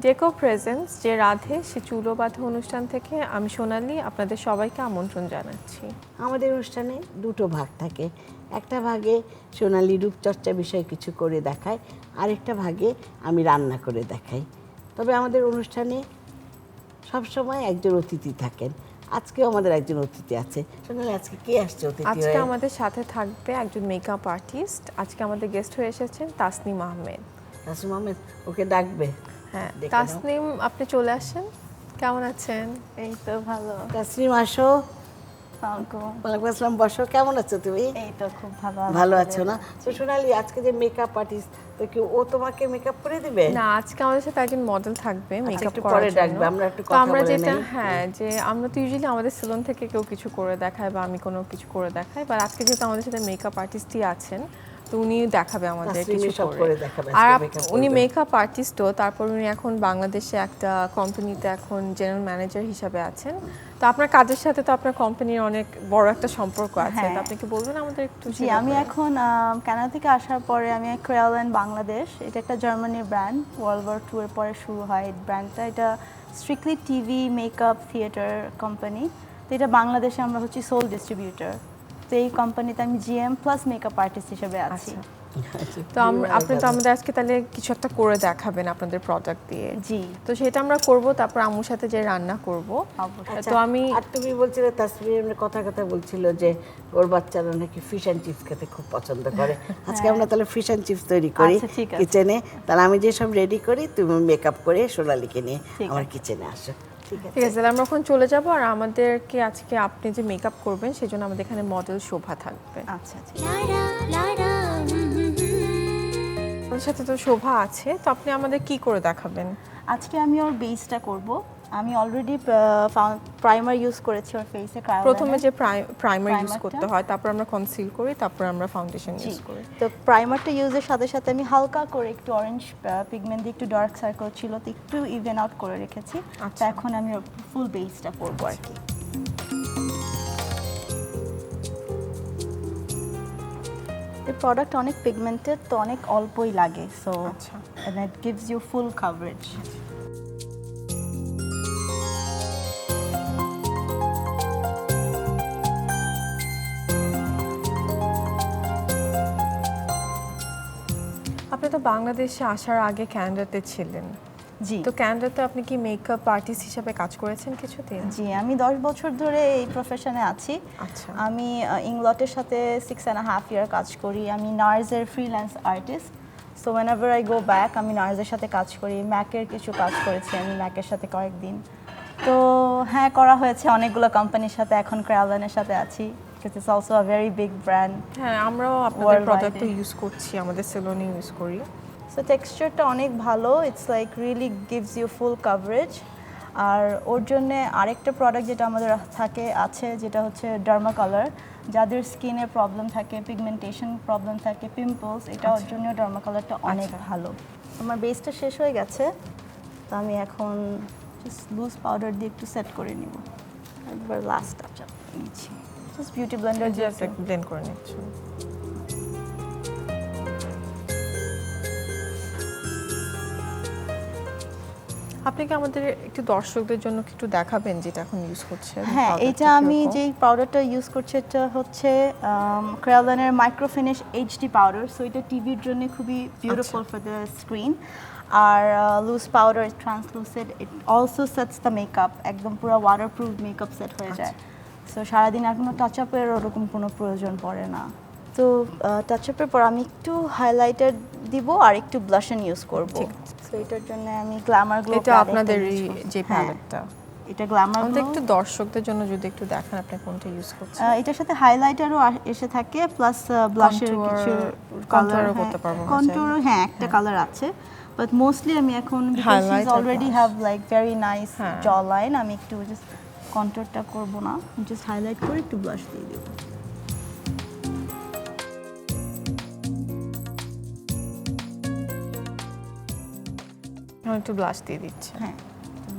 ডেকো presence যে রাধে সে চুলো বাঁধা অনুষ্ঠান থেকে আমি সোনালী আপনাদের সবাইকে আমন্ত্রণ জানাচ্ছি। আমাদের অনুষ্ঠানে দুটো ভাগ থাকে, একটা ভাগে সোনালী রূপচর্চা বিষয়ে কিছু করে দেখায়, আরেকটা ভাগে আমি রান্না করে দেখাই। তবে আমাদের অনুষ্ঠানে সবসময় একজন অতিথি থাকেন। আজকেও আমাদের একজন অতিথি আছে। সোনালী, আজকে কে আসছে অতিথি হয়ে? আজকে আমাদের সাথে থাকবে একজন মেকআপ আর্টিস্ট। আজকে আমাদের গেস্ট হয়ে এসেছেন তাসনিম আহমেদ। তাসনিম আহমেদ, ওকে ডাকবে? হ্যাঁ, ডেকে নাও। তাসনিম আপনি চলে আসেন। কেমন আছেন? এই তো ভালো। তাসনিম আসো। ওয়ালাইকুম আসসালাম, বসো। কেমন আছো তুমি? এই তো খুব ভালো। ভালো আছো না? তো সোনালী, আজকে যে মেকআপ আর্টিস্ট, তো কি ও তোমাকে মেকআপ করে দিবে? না, আজকে আমাদের সাথে একজন মডেল থাকবে মেকআপ একটু করার পরে জন্য। ডাকবে, আমরা একটু তো কথা আমরা বলে যেটা নেই। যে আমরা তো ইউজুয়ালি আমাদের সেলুন থেকে কেউ কিছু করে দেখায় বা আমি কোনো কিছু করে দেখাই, বাট আজকে যেহেতু আমাদের সাথে মেকআপ আর্টিস্টই আছেন তো উনি দেখাবে আমাদের তাসনিমই কিছু সব করে। করে দেখাবে, আর আজকে makeup উনি করবে। মেকআপ আর্টিস্টও, তারপর উনি এখন বাংলাদেশে একটা কোম্পানিতে এখন জেনারেল ম্যানেজার হিসাবে আছেন। তো আপনার কাজের সাথে তো আপনার কোম্পানির অনেক বড় একটা সম্পর্ক আছে, তো আপনি কি বলবেন আমাদের একটু? জি, আমি এখন কানাডা থেকে আসার পরে আমি ক্রেওল্যান্ড বাংলাদেশ, এটা একটা জার্মানির ব্র্যান্ড, ওয়ার্ল্ড ওয়ার 2 এর পরে শুরু হয় এই ব্র্যান্ডটা। এটা strictly TV, makeup, theatre company. তো এটা বাংলাদেশে আমরা হচ্ছি সোল ডিস্ট্রিবিউটর। তো এই কোম্পানিতে আমি জিএম প্লাস মেকআপ আর্টিস্ট হিসেবে আছি। তো আপনি তো আমাদের আজকে তাহলে কিছু একটা করে দেখাবেন আপনাদের প্রোডাক্ট দিয়ে। জি, তো সেটা আমরা করব, তারপর আম্মুর সাথে যে রান্না করব। অবশ্যই। তো আমি আর তুমি বলছিলে, তাসনিম কথা বলছিল যে ওর বাচ্চারা নাকি ফিশ অ্যান্ড চিপস খেতে খুব পছন্দ করে। আজকে আমরা তাহলে ফিশ অ্যান্ড চিপস তৈরি করি আচ্ছা, ঠিক আছে। কিচেনে। তাহলে আমি যে সব রেডি করি, তুমি মেকআপ করে সোনালীকে নিয়ে ঠিক আমার আছে। কিচেনে আসো। ঠিক আছে? ঠিক আছে, তাহলে আমরা এখন চলে যাব। আর আমাদেরকে আজকে আপনি যে মেকআপ করবেন সেজন্য আমাদের এখানে মডেল শোভা থাকবে। আচ্ছা, আচ্ছা। আমাদের সাথে তো শোভা আছে, তো আপনি আমাদের কি করে দেখাবেন? আজকে আমি ওর বেসটা করব। আমি অলরেডি প্রাইমার ইউজ করেছি ওর ফেসে। প্রথমে যে প্রাইমার ইউজ Primer-টা? করতে হয়, তারপর আমরা কনসিল করি, তারপর আমরা ফাউন্ডেশন ইউজ করি। তো প্রাইমারটা ইউজের সাথে সাথে আমি হালকা করে একটু অরেঞ্জ পিগমেন্ট দিয়ে একটু ডার্ক সার্কেল ছিল, তো একটু ইভেন আউট করে রেখেছি। তো আচ্ছা। এখন আমি ফুল বেসটা করবো আর কি। এই প্রোডাক্ট অনেক পিগমেন্টেড, তো অনেক অল্পই লাগে, সো আচ্ছা। It gives you full coverage. আপনি তো বাংলাদেশে আসার আগে ক্যানাডাতে ছিলেন। জি, তো ক্যানাডাতে আপনি কি মেকআপ আর্টিস্ট হিসেবে কাজ করেছেন কিছুদিন? জি, আমি 10 বছর ধরে এই প্রফেশনে আছি। আচ্ছা। আমি ইংলটের সাথে 6.5 ইয়ার কাজ করি। আমি নার্সের freelance artist. So whenever I go back আমি নার্সের সাথে কাজ করি। ম্যাকের কিছু কাজ করেছি আমি ম্যাকের সাথে কয়েকদিন। তো হ্যাঁ, করা হয়েছে অনেকগুলো কোম্পানির সাথে। এখন ক্রায়োল্যান্ডের সাথে আছি, because it's also a very big brand. হ্যাঁ, আমরাও আপনাদের Worldwide প্রোডাক্ট ইউজ করছি, আমাদের সেলুনে ইউজ করি। সো টেক্সচারটা অনেক ভালো, it's like really gives you full coverage. আর ওর জন্যে আরেকটা প্রোডাক্ট যেটা আমাদের আছে, যেটা হচ্ছে ডার্মা কালার। যাদের স্কিনের প্রবলেম থাকে, পিগমেন্টেশন প্রবলেম থাকে, পিম্পলস, এটা ওর জন্য ডার্মা কালারটা অনেক ভালো। আমার বেসটা শেষ হয়ে গেছে, তো আমি এখন জাস্ট লুজ পাউডার দিয়ে একটু সেট করে নিব। একবার লাস্ট টাচ নিচ্ছি, জাস্ট বিউটি ব্লেন্ডার দিয়ে জাস্ট ব্লেন্ড করে নিচ্ছি। আপনি কি আমাদের একটু দর্শকদের জন্য কি একটু দেখাবেন যেটা এখন ইউজ করছেন? হ্যাঁ, এটা আমি যেই পাউডারটা ইউজ করছি এটা হচ্ছে ক্রায়োল্যান্ডের micro finish HD powder. So এটা টিভির জন্য খুবই বিউটিফুল ফর দ্য স্ক্রিন। আর loose powder, translucent, it also sets the makeup, একদম পুরো ওয়াটারপ্রুফ মেকআপ সেট হয়ে যায়। সো সারাদিন আর কোনো টাচ আপের ওরকম কোনো প্রয়োজন পড়ে না। তো টাচ আপের পর আমি একটু হাইলাইটার দিব আর একটু ব্লাশন ইউজ করব। সো এটার জন্য আমি গ্ল্যামার গ্লো, এটা আপনাদের যে প্যালেটটা, এটা গ্ল্যামার আমাদের গ্লো। একটু দর্শকদের জন্য যদি একটু দেখান আপনি কোনটা ইউজ করছেন। এটার সাথে হাইলাইটারও এসে থাকে, প্লাস ব্লাশের Contour- কিছু contour কালার ও করতে পারবো আমরা কন্ট্যুর। হ্যাঁ, একটা কালার আছে, বাট মোস্টলি আমি এখন বিকজ শি ইজ Highlight আর already blush। Have like very nice হ্যাঁ। জ লাইন, আমি একটু জাস্ট কন্ট্যুরটা করব না, জাস্ট হাইলাইট করে একটু ব্লাশ দিয়ে দেব। আমি একটু ব্লাশ দিয়ে দিচ্ছি। হ্যাঁ,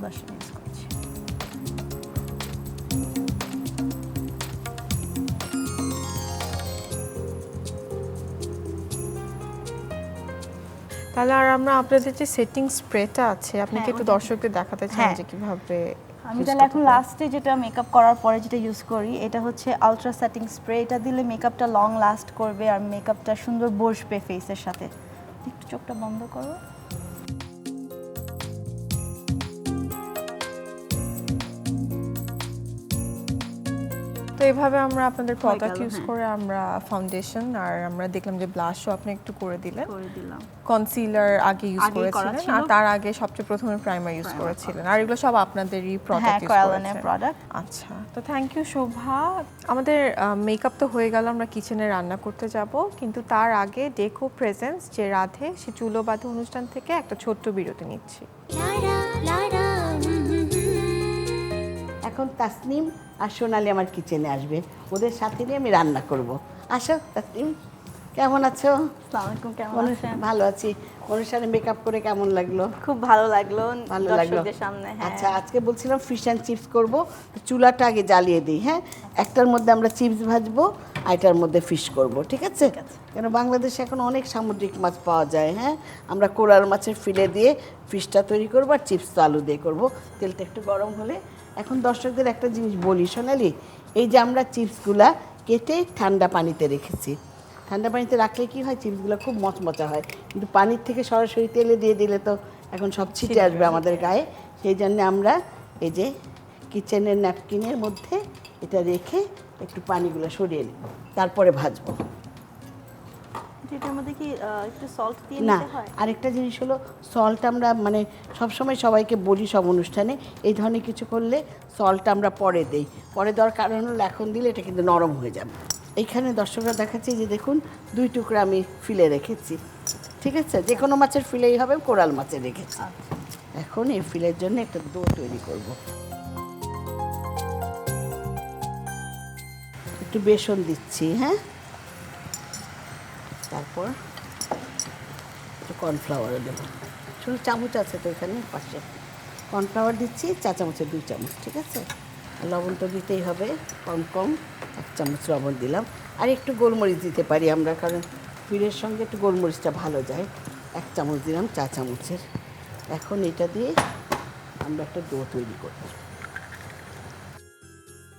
ব্লাশ ইউজ করছি। তাহলে আর আমরা আপনাদের যে সেটিং স্প্রেটা আছে আপনি কি হ্যাঁ, একটু ওটা- দর্শকদের দেখাতে চান হ্যাঁ। যে কিভাবে আমি use তাহলে করতে এখন পারে? লাস্টে যেটা মেকআপ করার পরে যেটা ইউজ করি এটা হচ্ছে আলট্রা সেটিং স্প্রে। এটা দিলে মেকআপটা লং লাস্ট করবে আর মেকআপটা সুন্দর বসবে ফেসের সাথে। একটু চোখটা বন্ধ করো। তো এইভাবে আমরা আপনাদের প্রোডাক্ট গেল, ইউজ হ্যাঁ। করে আমরা ফাউন্ডেশন আর আমরা দেখলাম যে ব্লাশও আপনি একটু করে দিলেন, করে দিলাম। কনসিলার আগে ইউজ আগেই করা করেছিলেন ছিল। আর তার আগে সবচেয়ে প্রথমে প্রাইমার ইউজ Primer করেছিলেন আর এগুলো সব আপনাদেরই হ্যাঁ, প্রোডাক্ট ইউজ Kryolan-এর করেছেন। প্রোডাক্ট। আচ্ছা, তো থ্যাংক ইউ শোভা। আমাদের মেকআপ তো হয়ে গেল, আমরা কিচেনে রান্না করতে যাব, কিন্তু তার আগে ডেকো প্রেজেন্স যে রাধে সে চুলো বাঁধা অনুষ্ঠান থেকে একটা ছোট্ট বিরতি নিচ্ছি। এখন তাসনিম আর সোনালি আমার কিচেনে আসবে, ওদের সাথে নিয়ে আমি রান্না করব। আসো তাসনিম, কেমন আছো? আসসালামু আলাইকুম, কেমন আছেন? ভালো আছি। অনুষ্ঠানে মেকআপ করে কেমন লাগলো? খুব ভালো লাগলো ভালো লাগলো। দর্শকদের সামনে। হ্যাঁ। আচ্ছা, আজকে বলছিলাম ফিশ অ্যান্ড চিপস করবো, তো চুলাটা আগে জ্বালিয়ে দিই। হ্যাঁ, একটার মধ্যে আমরা চিপস ভাজবো আর এটার মধ্যে ফিশ করব, ঠিক আছে? কেন বাংলাদেশে এখন অনেক সামুদ্রিক মাছ পাওয়া যায়। হ্যাঁ, আমরা কোরাল মাছের ফিলে দিয়ে ফিশটা তৈরি করবো আর চিপস তো আলু দিয়ে করবো। তেলটা একটু গরম হলে, এখন দর্শকদের একটা জিনিস বলি সোনালি, এই যে আমরা চিপসগুলা কেটে ঠান্ডা পানিতে রেখেছি, ঠান্ডা পানিতে রাখলে কি হয়, চিপসগুলো খুব মচমচা হয়, কিন্তু পানির থেকে সরাসরি তেলে দিয়ে দিলে তো এখন সব ছিটে আসবে আমাদের গায়ে। সেই জন্য আমরা এই যে কিচেনের ন্যাপকিনের মধ্যে এটা রেখে একটু পানিগুলো সরিয়ে নেব, তারপরে ভাজবো। এটার মধ্যে কি একটু সল্ট দিয়ে না, নিতে হয়? আরেকটা জিনিস হলো সল্ট, আমরা মানে সবসময় সবাইকে বলি সব অনুষ্ঠানে এই ধরনের কিছু করলে সল্ট আমরা পরে দেই, পরে দেওয়ার কারণ হলো এখন দিলে এটা কিন্তু নরম হয়ে যাবে। এইখানে দর্শকরা দেখাচ্ছি যে দেখুন 2 টুকরা আমি ফিলে রেখেছি, ঠিক আছে? যে কোনো মাছের ফিলেই হবে, কোরাল মাছের রেখেছি। এখন এই ফিলের জন্য একটা ডো তৈরি করব। একটু বেসন দিচ্ছি, হ্যাঁ, তারপর একটু কর্নফ্লাওয়ারও দেবো। শুধু চামচ আছে তো এখানে পাশে, কর্নফ্লাওয়ার দিচ্ছি 4 চামচের 2 চামচ, ঠিক আছে? আর লবণ তো দিতেই হবে, কম কম 1 চামচ লবণ দিলাম। আর একটু গোলমরিচ দিতে পারি আমরা, কারণ ফিরের সঙ্গে একটু গোলমরিচটা ভালো যায়। 1 চামচ দিলাম 4 চামচের। এখন এটা দিয়ে আমরা একটা ডো তৈরি করব।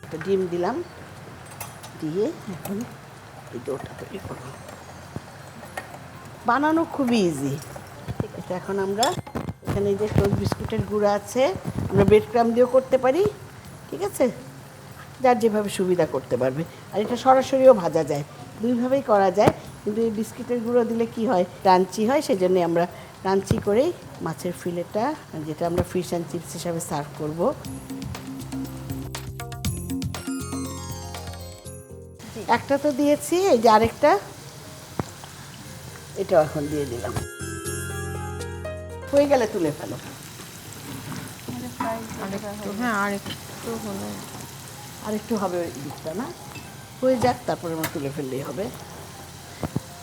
একটা ডিম দিলাম, দিয়ে এখন এই ডোটা তৈরি করব। বানানো খুবই ইজি। এটা এখন আমরা এখানে যে টোস্ট বিস্কুটের গুঁড়া আছে, আমরা ব্রেড ক্রাম দিয়েও করতে পারি, ঠিক আছে? যার যেভাবে সুবিধা করতে পারবে। আর এটা সরাসরিও ভাজা যায়, দুইভাবেই করা যায়, কিন্তু এই বিস্কুটের গুঁড়ো দিলে কি হয়, ক্রাঞ্চি হয়, সেই জন্যে আমরা ক্রাঞ্চি করেই মাছের ফিলেটা, যেটা আমরা ফিশ অ্যান্ড চিপস হিসাবে সার্ভ করব। একটা তো দিয়েছি, এই যে আরেকটা, এটাও এখন দিয়ে দিলাম। হয়ে গেলে তুলে ফেলো। হ্যাঁ, আর একটু হলো, আর একটু হবে ওই দিকটা, না হয়ে যাক, তারপরে আমরা তুলে ফেললেই হবে।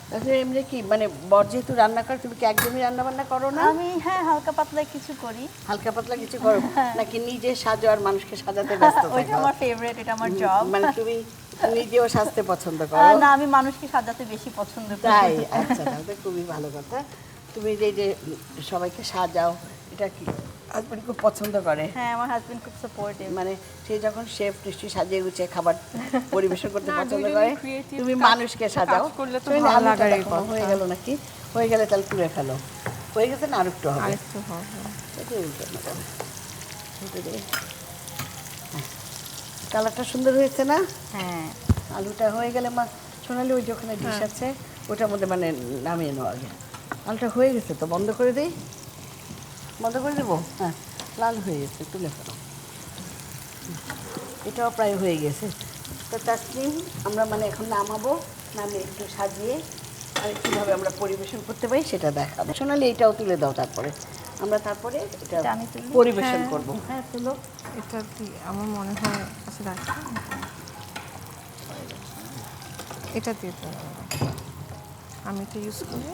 তাহলে এমনি কি মানে বর যেহেতু রান্না করে, তুমি কি একদমই রান্না বান্না করো না? আমি হ্যাঁ হালকা পাতলা কিছু করি। হালকা পাতলা কিছু করো নাকি নিজে সাজো আর মানুষকে সাজাতে ব্যস্ত ওইটা থাকো? আমার ফেভারিট, এটা আমার জব। মানে তুমি নিজেও সাজতে পছন্দ করো? না, আমি মানুষকে সাজাতে বেশি পছন্দ করি। তাই? আচ্ছা, তাহলে খুবই ভালো কথা। তুমি যে সবাইকে সাজাও, এটা কি হাজবেন্ড খুব পছন্দ করে? হ্যাঁ, আমার হাজবেন্ড খুব সাপোর্টিভ। মানে সে যখন শেফ নিশ্চয়ই সাজিয়ে গুছিয়ে খাবার পরিবেশন করতে না, পছন্দ দুইজনই করে, creative তুমি কাজ- মানুষকে সাজাও। কাজ করলে তো তুমি ভালো আলুটা লাগারই দেখো, কথা। হয়ে গেল নাকি? হয়ে গেলে তাহলে তুলে ফেলো। হয়ে গেছে না, আরেকটু হবে? আরেকটু হবে। এটা উল্টানো যাবে। উল্টে দিয়ে। হ্যাঁ, কালারটা সুন্দর হয়েছে না? হ্যাঁ, আলুটা হয়ে গেলে মা সোনালি ওই যে ওখানে ডিশ আছে, ওটার মধ্যে মানে নামিয়ে নেওয়া আগে। আলুটা হয়ে গেছে তো, বন্ধ করে দিই? বন্ধ করে দেবো? হ্যাঁ, লাল হয়ে গেছে, তুলে ফেলো। এটাও প্রায় হয়ে গেছে। তো তাসনিম, আমরা মানে এখন নামাবো, নামিয়ে একটু সাজিয়ে আর কীভাবে আমরা পরিবেশন করতে পারি সেটা দেখাবো। সোনালি এটাও তুলে দাও, তারপরে আমরা তারপরে এটা এটা আমি তুলি? পরিবেশন হ্যাঁ। করবো। হ্যাঁ, তুলো। এটা দিয়ে আমার মনে হয়, আচ্ছা রাখি, এটা দিয়ে দাও। আমি এটা ইউজ করি।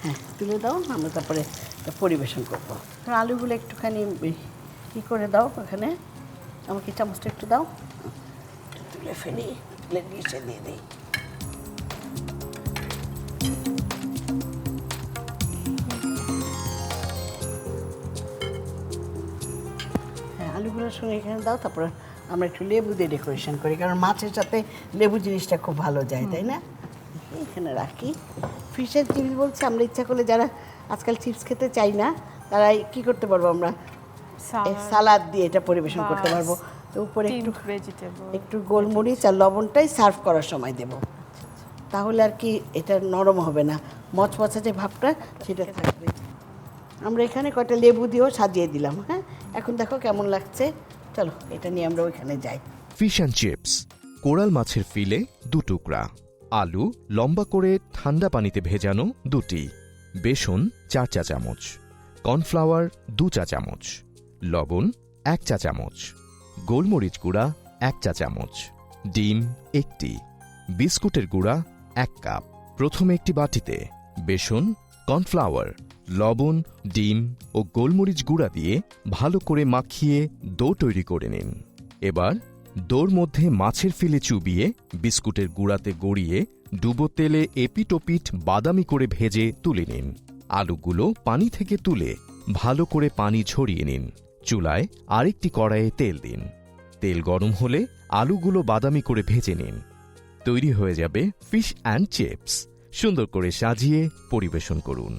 হ্যাঁ, তুলে দাও, আমরা তারপরে এটা পরিবেশন করবো। আলুগুলো একটুখানি কী করে দাও ওখানে, আমাকে চামচটা একটু দাও, তুলে ফেলি, তুলে ডিশে দিয়ে দিই। আলুগুলো শুনে এখানে দাও, তারপর আমরা একটু লেবু দিয়ে ডেকোরেশন করি, কারণ মাছের সাথে লেবু জিনিসটা খুব ভালো যায়, তাই না? এখানে রাখি। ফিশের চিপস বলছি, আমরা ইচ্ছা করলে যারা আজকাল চিপস খেতে চাই না, তারা কি করতে পারবো, আমরা সালাদ দিয়ে এটা পরিবেশন করতে পারবো। তো উপরে একটু একটু গোলমরিচ আর লবণটাই সার্ভ করার সময় দেব, তাহলে আর কি এটা নরম হবে না, মচমচা যে ভাবটা সেটা থাকবে। আমরা এখানে কয়টা লেবু দিয়েও সাজিয়ে দিলাম। হ্যাঁ, এখন দেখো কেমন লাগছে। চলো এটা নিয়ে আমরা ওইখানে যাই। ফিশ অ্যান্ড চিপস, কোরাল মাছের ফিলে 2 টুকরা, আলু লম্বা করে ঠান্ডা পানিতে ভেজানো 2টি, বেসন 4 চা চামচ, কর্নফ্লাওয়ার 2 চা চামচ, লবণ 1 চা চামচ, গোলমরিচ গুঁড়া 1 চা চামচ, ডিম 1টি, বিস্কুটের গুঁড়া 1 কাপ। প্রথমে একটি বাটিতে বেসন, কর্নফ্লাওয়ার, লবণ, ডিম ও গোলমরিচ গুঁড়া দিয়ে ভালো করে মাখিয়ে ডো তৈরি করে নিন। এবার ডোর মধ্যে মাছের ফিলে চুবিয়ে বিস্কুটের গুঁড়াতে গড়িয়ে ডুবো তেলে এপিটোপিট বাদামি করে ভেজে তুলে নিন। আলুগুলো পানি থেকে তুলে ভালো করে পানি ঝরিয়ে নিন। চুলায় আরেকটি কড়াইয়ে তেল দিন। তেল গরম হলে আলুগুলো বাদামি করে ভেজে নিন। তৈরি হয়ে যাবে ফিশ অ্যান্ড চিপস। সুন্দর করে সাজিয়ে পরিবেশন করুন।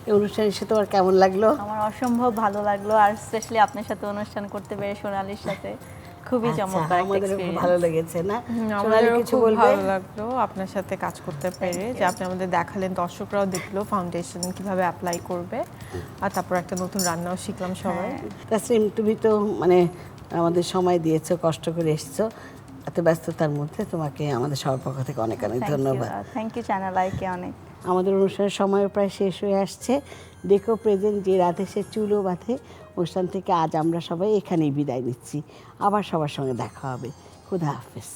এই অনুষ্ঠানের সাথে আর কেমন লাগলো? আমার অসম্ভব ভালো লাগলো, আর স্পেশালি আপনার সাথে অনুষ্ঠান করতে পেরে, সোনালীর সাথে খুবই চমৎকার একটা আমাদের খুব experience। ভালো লেগেছে না? সোনালী আমাদেরও কিছু খুব বলবে? ভালো লাগলো আপনার সাথে কাজ করতে পেরে, যে আপনি আমাদের দেখালেন, দর্শকরাও দেখলো ফাউন্ডেশন কিভাবে অ্যাপ্লাই করবে, আর তারপর একটা নতুন রান্নাও শিখলাম সবাই। তাসরিন, তুমি তো মানে আমাদের সময় দিয়েছো, কষ্ট করে এসেছো, এত ব্যস্ততার মধ্যে তোমাকে আমাদের সবার পক্ষ থেকে অনেক অনেক ধন্যবাদ। থ্যাংক ইউ চ্যানেল আইকে অনেক। আমাদের অনুষ্ঠানের সময় প্রায় শেষ হয়ে আসছে। ডেকো প্রেজেন্ট যে রাধে সে চুলও বাঁধে অনুষ্ঠান থেকে আজ আমরা সবাই এখানেই বিদায় নিচ্ছি। আবার সবার সঙ্গে দেখা হবে। খুদা হাফেজ।